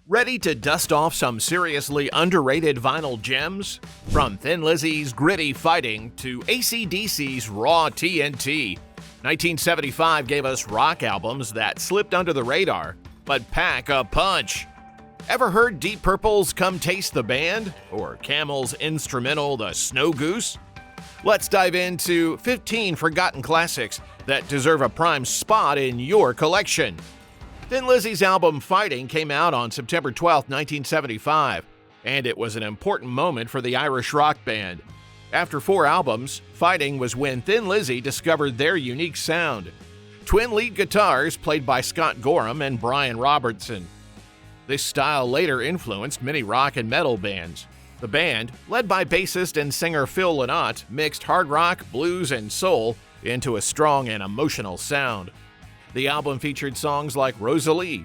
Ready to dust off some seriously underrated vinyl gems? From Thin Lizzy's gritty fighting to AC/DC's raw T.N.T., 1975 gave us rock albums that slipped under the radar, but pack a punch. Ever heard Deep Purple's Come Taste the Band? Or Camel's instrumental The Snow Goose? Let's dive into 15 forgotten classics that deserve a prime spot in your collection. Thin Lizzy's album Fighting came out on September 12, 1975, and it was an important moment for the Irish rock band. After 4 albums, Fighting was when Thin Lizzy discovered their unique sound. Twin lead guitars played by Scott Gorham and Brian Robertson. This style later influenced many rock and metal bands. The band, led by bassist and singer Phil Lynott, mixed hard rock, blues, and soul into a strong and emotional sound. The album featured songs like Rosalie,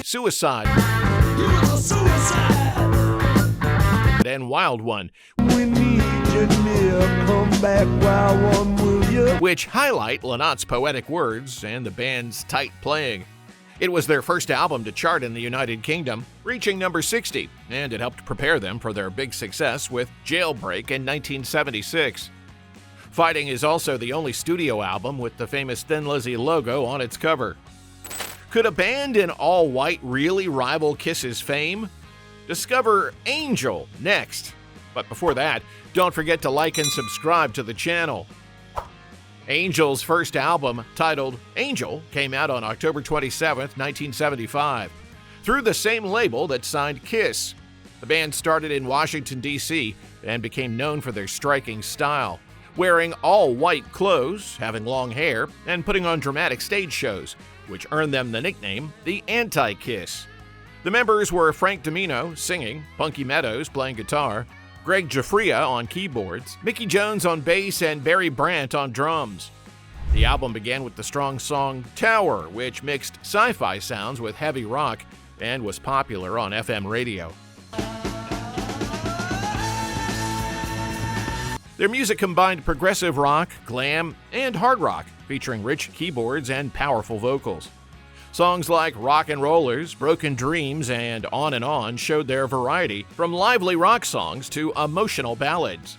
Suicide, and Wild One, which highlight Lynott's poetic words and the band's tight playing. It was their first album to chart in the United Kingdom, reaching number 60, and it helped prepare them for their big success with Jailbreak in 1976. Fighting is also the only studio album with the famous Thin Lizzy logo on its cover. Could a band in all white really rival Kiss's fame? Discover Angel next. But before that, don't forget to like and subscribe to the channel. Angel's first album, titled Angel, came out on October 27, 1975, through the same label that signed Kiss. The band started in Washington, D.C., and became known for their striking style, wearing all-white clothes, having long hair, and putting on dramatic stage shows, which earned them the nickname the Anti-Kiss. The members were Frank Domino singing, Punky Meadows playing guitar, Greg Giuffria on keyboards, Mickey Jones on bass, and Barry Brandt on drums. The album began with the strong song Tower, which mixed sci-fi sounds with heavy rock and was popular on FM radio. Their music combined progressive rock, glam, and hard rock, featuring rich keyboards and powerful vocals. Songs like Rock and Rollers, Broken Dreams, and On showed their variety, from lively rock songs to emotional ballads.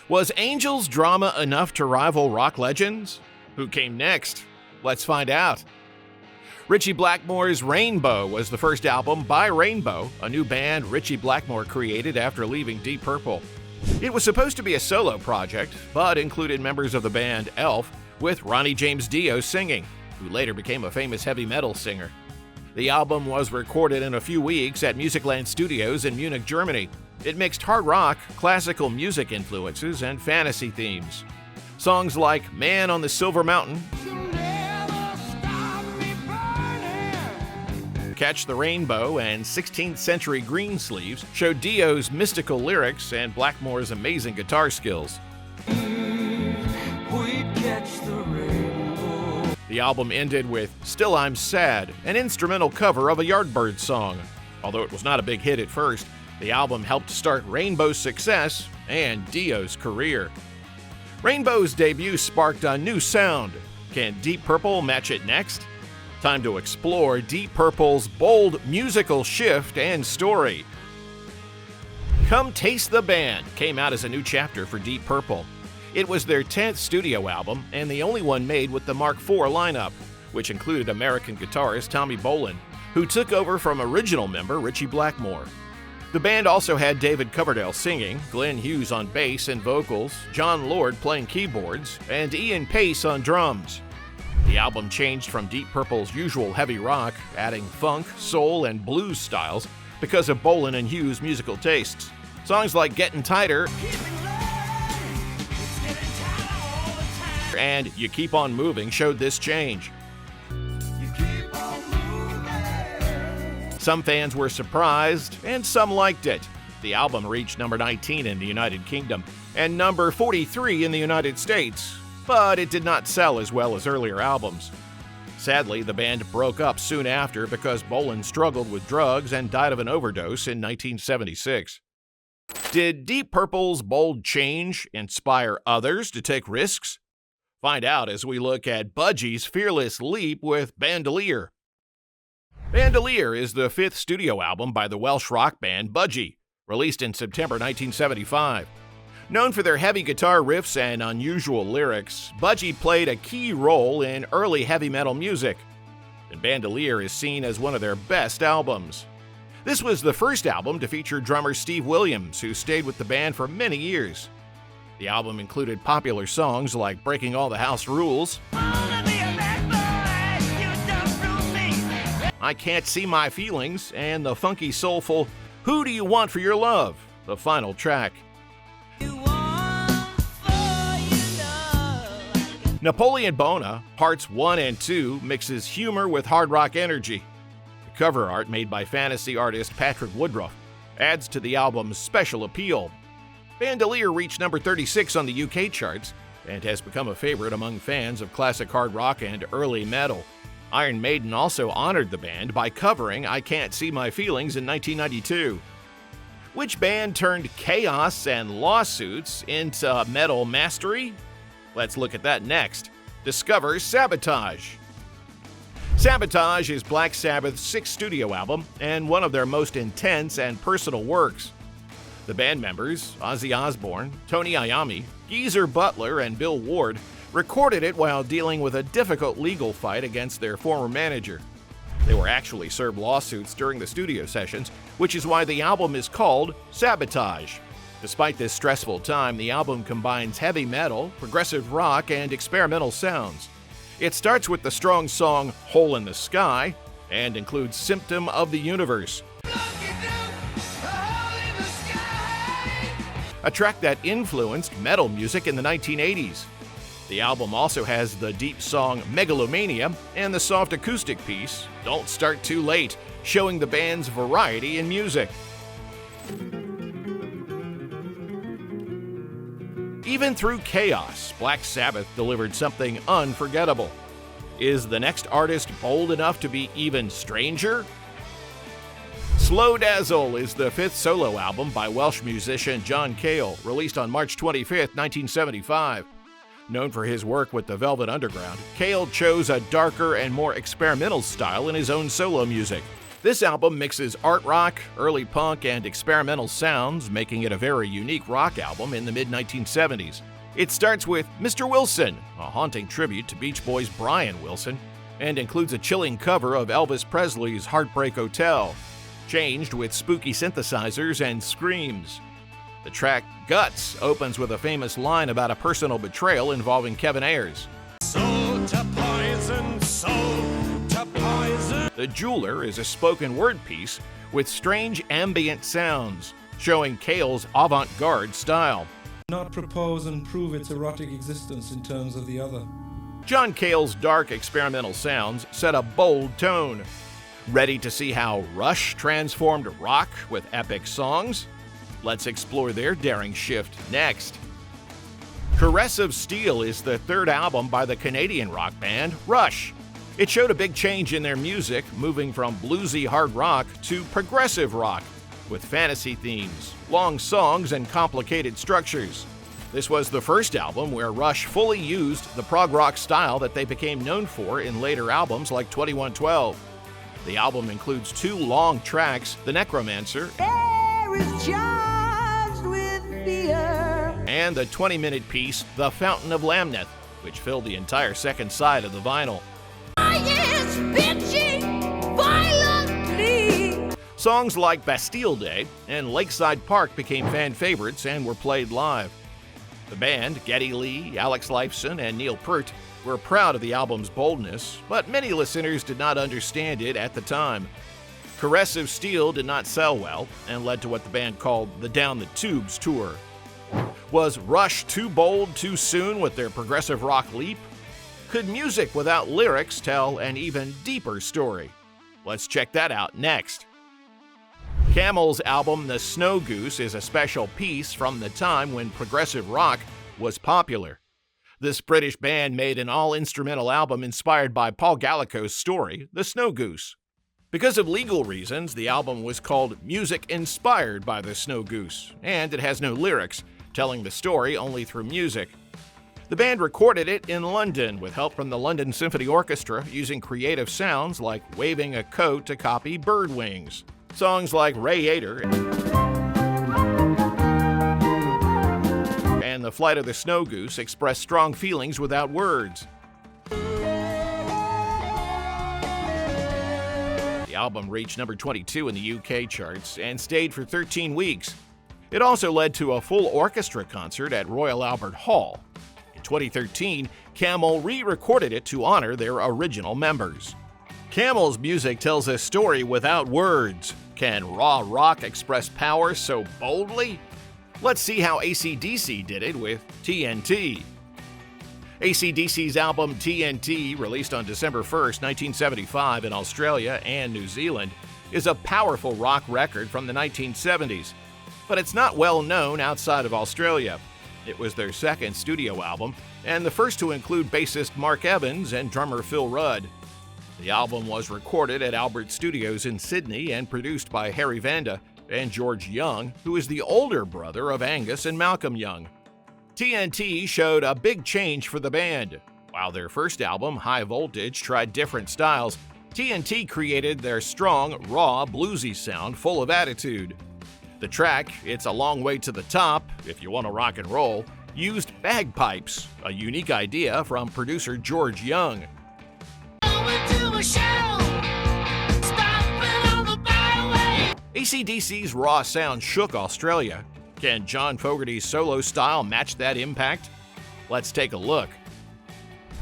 Was Angel's drama enough to rival rock legends? Who came next? Let's find out. Ritchie Blackmore's Rainbow was the first album by Rainbow, a new band Ritchie Blackmore created after leaving Deep Purple. It was supposed to be a solo project, but included members of the band Elf, with Ronnie James Dio singing, who later became a famous heavy metal singer. The album was recorded in a few weeks at Musicland Studios in Munich, Germany. It mixed hard rock, classical music influences, and fantasy themes. Songs like Man on the Silver Mountain, Catch the Rainbow, and 16th Century Greensleeves showed Dio's mystical lyrics and Blackmore's amazing guitar skills. The album ended with Still I'm Sad, an instrumental cover of a Yardbirds song. Although it was not a big hit at first, the album helped start Rainbow's success and Dio's career. Rainbow's debut sparked a new sound. Can Deep Purple match it next? Time to explore Deep Purple's bold musical shift and story. Come Taste the Band came out as a new chapter for Deep Purple. It was their 10th studio album and the only one made with the Mark IV lineup, which included American guitarist Tommy Bolin, who took over from original member Ritchie Blackmore. The band also had David Coverdale singing, Glenn Hughes on bass and vocals, John Lord playing keyboards, and Ian Pace on drums. The album changed from Deep Purple's usual heavy rock, adding funk, soul, and blues styles because of Bolin and Hughes' musical tastes. Songs like Getting Tighter and You Keep On Moving showed this change. Some fans were surprised, and some liked it. The album reached number 19 in the United Kingdom and number 43 in the United States, but it did not sell as well as earlier albums. Sadly, the band broke up soon after because Bolin struggled with drugs and died of an overdose in 1976. Did Deep Purple's bold change inspire others to take risks? Find out as we look at Budgie's fearless leap with Bandolier. Bandolier is the fifth studio album by the Welsh rock band Budgie, released in September 1975. Known for their heavy guitar riffs and unusual lyrics, Budgie played a key role in early heavy metal music, and Bandolier is seen as one of their best albums. This was the first album to feature drummer Steve Williams, who stayed with the band for many years. The album included popular songs like Breaking All the House Rules, I Can't See My Feelings, and the funky soulful Who Do You Want For Your Love, the final track. Napoleon Bona, parts 1 and 2, mixes humor with hard rock energy. The cover art, made by fantasy artist Patrick Woodruff, adds to the album's special appeal. Bandolier reached number 36 on the UK charts and has become a favorite among fans of classic hard rock and early metal. Iron Maiden also honored the band by covering I Can't See My Feelings in 1992. Which band turned chaos and lawsuits into metal mastery? Let's look at that next. Discover Sabotage. Sabotage is Black Sabbath's sixth studio album and one of their most intense and personal works. The band members, Ozzy Osbourne, Tony Iommi, Geezer Butler, and Bill Ward, recorded it while dealing with a difficult legal fight against their former manager. They were actually served lawsuits during the studio sessions, which is why the album is called Sabotage. Despite this stressful time, the album combines heavy metal, progressive rock, and experimental sounds. It starts with the strong song Hole in the Sky and includes Symptom of the Universe, a track that influenced metal music in the 1980s. The album also has the deep song Megalomania and the soft acoustic piece Don't Start Too Late, showing the band's variety in music. Even through chaos, Black Sabbath delivered something unforgettable. Is the next artist bold enough to be even stranger? Slow Dazzle is the fifth solo album by Welsh musician John Cale, released on March 25, 1975. Known for his work with the Velvet Underground, Cale chose a darker and more experimental style in his own solo music. This album mixes art rock, early punk, and experimental sounds, making it a very unique rock album in the mid-1970s. It starts with Mr. Wilson, a haunting tribute to Beach Boys' Brian Wilson, and includes a chilling cover of Elvis Presley's Heartbreak Hotel, changed with spooky synthesizers and screams. The track Guts opens with a famous line about a personal betrayal involving Kevin Ayers. So to poison, so to poison. The Jeweler is a spoken word piece with strange ambient sounds, showing Cale's avant-garde style. Not propose and prove its erotic existence in terms of the other. John Cale's dark experimental sounds set a bold tone. Ready to see how Rush transformed rock with epic songs? Let's explore their daring shift next. Caress of Steel is the third album by the Canadian rock band Rush. It showed a big change in their music, moving from bluesy hard rock to progressive rock, with fantasy themes, long songs, and complicated structures. This was the first album where Rush fully used the prog rock style that they became known for in later albums like 2112. The album includes two long tracks, The Necromancer and the 20-minute piece, The Fountain of Lamneth, which filled the entire second side of the vinyl. Songs like Bastille Day and Lakeside Park became fan favorites and were played live. The band, Geddy Lee, Alex Lifeson, and Neil Peart, were proud of the album's boldness, but many listeners did not understand it at the time. Caress of Steel did not sell well and led to what the band called the Down the Tubes tour. Was Rush too bold too soon with their progressive rock leap? Could music without lyrics tell an even deeper story? Let's check that out next. Camel's album The Snow Goose is a special piece from the time when progressive rock was popular. This British band made an all-instrumental album inspired by Paul Gallico's story, The Snow Goose. Because of legal reasons, the album was called Music Inspired by the Snow Goose, and it has no lyrics, telling the story only through music. The band recorded it in London with help from the London Symphony Orchestra, using creative sounds like waving a coat to copy bird wings. Songs like Radiator and The Flight of the Snow Goose express strong feelings without words. The album reached number 22 in the UK charts and stayed for 13 weeks. It also led to a full orchestra concert at Royal Albert Hall. In 2013, Camel re-recorded it to honor their original members. Camel's music tells a story without words. Can raw rock express power so boldly? Let's see how AC/DC did it with T.N.T. AC/DC's album T.N.T., released on December 1, 1975 in Australia and New Zealand, is a powerful rock record from the 1970s. But it's not well known outside of Australia. It was their second studio album, and the first to include bassist Mark Evans and drummer Phil Rudd. The album was recorded at Albert Studios in Sydney and produced by Harry Vanda and George Young, who is the older brother of Angus and Malcolm Young. T.N.T. showed a big change for the band. While their first album, High Voltage, tried different styles, T.N.T. created their strong, raw, bluesy sound full of attitude. The track, It's a Long Way to the Top, If You Want to Rock and Roll, used bagpipes, a unique idea from producer George Young. AC/DC's raw sound shook Australia. Can John Fogerty's solo style match that impact? Let's take a look.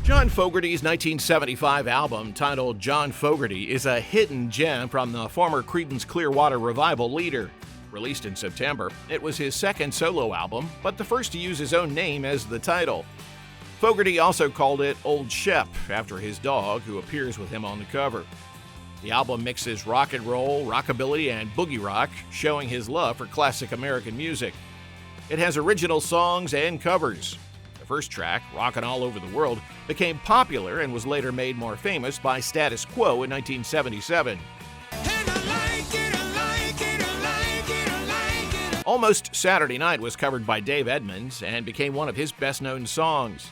John Fogerty's 1975 album, titled John Fogerty, is a hidden gem from the former Creedence Clearwater Revival leader. Released in September, it was his second solo album, but the first to use his own name as the title. Fogerty also called it Old Shep, after his dog, who appears with him on the cover. The album mixes rock and roll, rockabilly, and boogie rock, showing his love for classic American music. It has original songs and covers. The first track, Rockin' All Over the World, became popular and was later made more famous by Status Quo in 1977. Almost Saturday Night was covered by Dave Edmunds and became one of his best-known songs.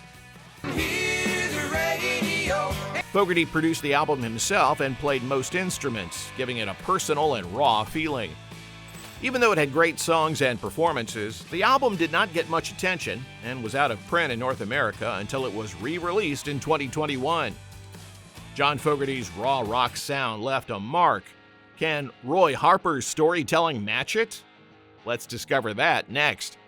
Fogerty produced the album himself and played most instruments, giving it a personal and raw feeling. Even though it had great songs and performances, the album did not get much attention and was out of print in North America until it was re-released in 2021. John Fogerty's raw rock sound left a mark. Can Roy Harper's storytelling match it? Let's discover that next.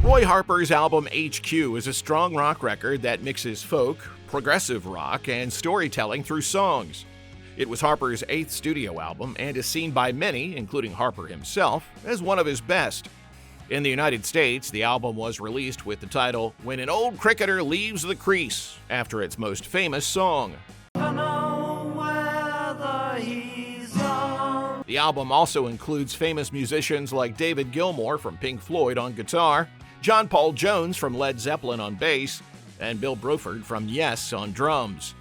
Roy Harper's album HQ is a strong rock record that mixes folk, progressive rock, and storytelling through songs. It was Harper's 8th studio album and is seen by many, including Harper himself, as one of his best. In the United States, the album was released with the title When an Old Cricketer Leaves the Crease, after its most famous song. The album also includes famous musicians like David Gilmour from Pink Floyd on guitar, John Paul Jones from Led Zeppelin on bass, and Bill Bruford from Yes on drums.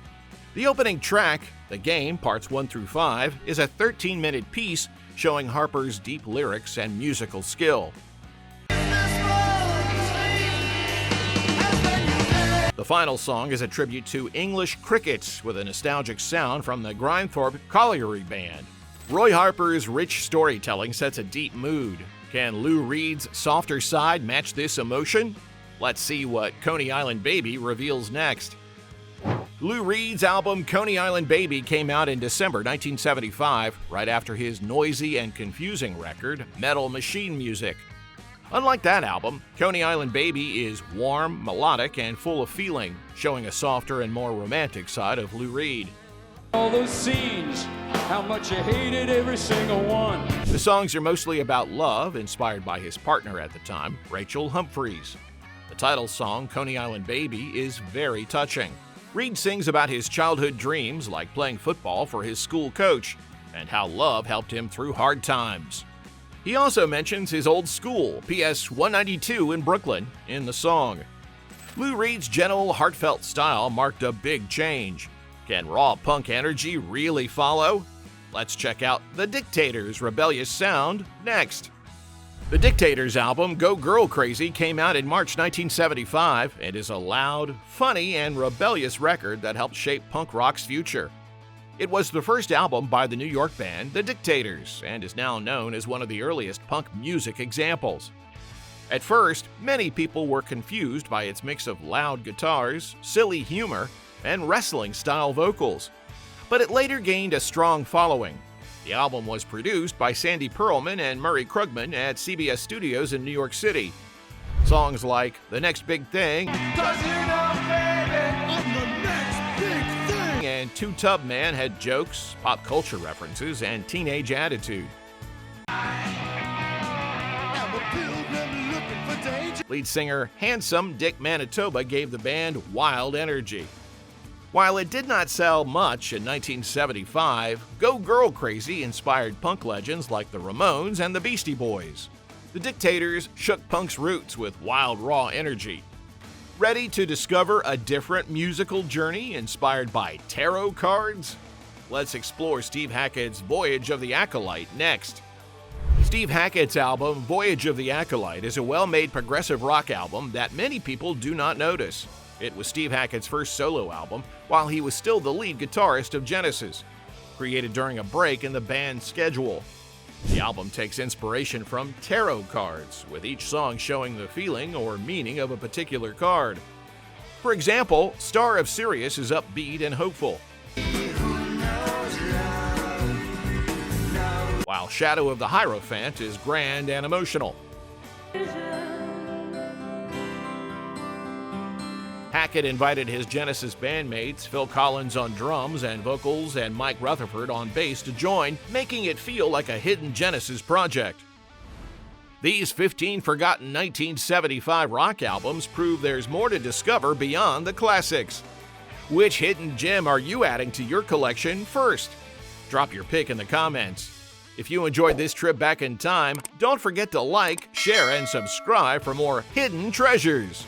The opening track, The Game, Parts 1 through 5, is a 13-minute piece showing Harper's deep lyrics and musical skill. The final song is a tribute to English cricket with a nostalgic sound from the Grindthorpe Colliery Band. Roy Harper's rich storytelling sets a deep mood. Can Lou Reed's softer side match this emotion? Let's see what Coney Island Baby reveals next. Lou Reed's album Coney Island Baby came out in December 1975, right after his noisy and confusing record, Metal Machine Music. Unlike that album, Coney Island Baby is warm, melodic, and full of feeling, showing a softer and more romantic side of Lou Reed. All those scenes, how much I hated every single one. The songs are mostly about love, inspired by his partner at the time, Rachel Humphreys. The title song, Coney Island Baby, is very touching. Reed sings about his childhood dreams, like playing football for his school coach, and how love helped him through hard times. He also mentions his old school, PS 192 in Brooklyn, in the song. Lou Reed's gentle, heartfelt style marked a big change. Can raw punk energy really follow? Let's check out the Dictators' rebellious sound next. The Dictators album, Go Girl Crazy, came out in March 1975 and is a loud, funny, and rebellious record that helped shape punk rock's future. It was the first album by the New York band The Dictators and is now known as one of the earliest punk music examples. At first, many people were confused by its mix of loud guitars, silly humor, and wrestling-style vocals, but it later gained a strong following. The album was produced by Sandy Pearlman and Murray Krugman at CBS Studios in New York City. Songs like The Next Big Thing and Two Tub Man had jokes, pop culture references, and teenage attitude. Lead singer Handsome Dick Manitoba gave the band wild energy. While it did not sell much in 1975, Go Girl Crazy inspired punk legends like the Ramones and the Beastie Boys. The Dictators shook punk's roots with wild, raw energy. Ready to discover a different musical journey inspired by tarot cards? Let's explore Steve Hackett's Voyage of the Acolyte next. Steve Hackett's album, Voyage of the Acolyte, is a well-made progressive rock album that many people do not notice. It was Steve Hackett's first solo album while he was still the lead guitarist of Genesis, created during a break in the band's schedule. The album takes inspiration from tarot cards, with each song showing the feeling or meaning of a particular card. For example, Star of Sirius is upbeat and hopeful, while Shadow of the Hierophant is grand and emotional. Hackett invited his Genesis bandmates, Phil Collins on drums and vocals and Mike Rutherford on bass to join, making it feel like a hidden Genesis project. These 15 forgotten 1975 rock albums prove there's more to discover beyond the classics. Which hidden gem are you adding to your collection first? Drop your pick in the comments. If you enjoyed this trip back in time, don't forget to like, share, and subscribe for more hidden treasures.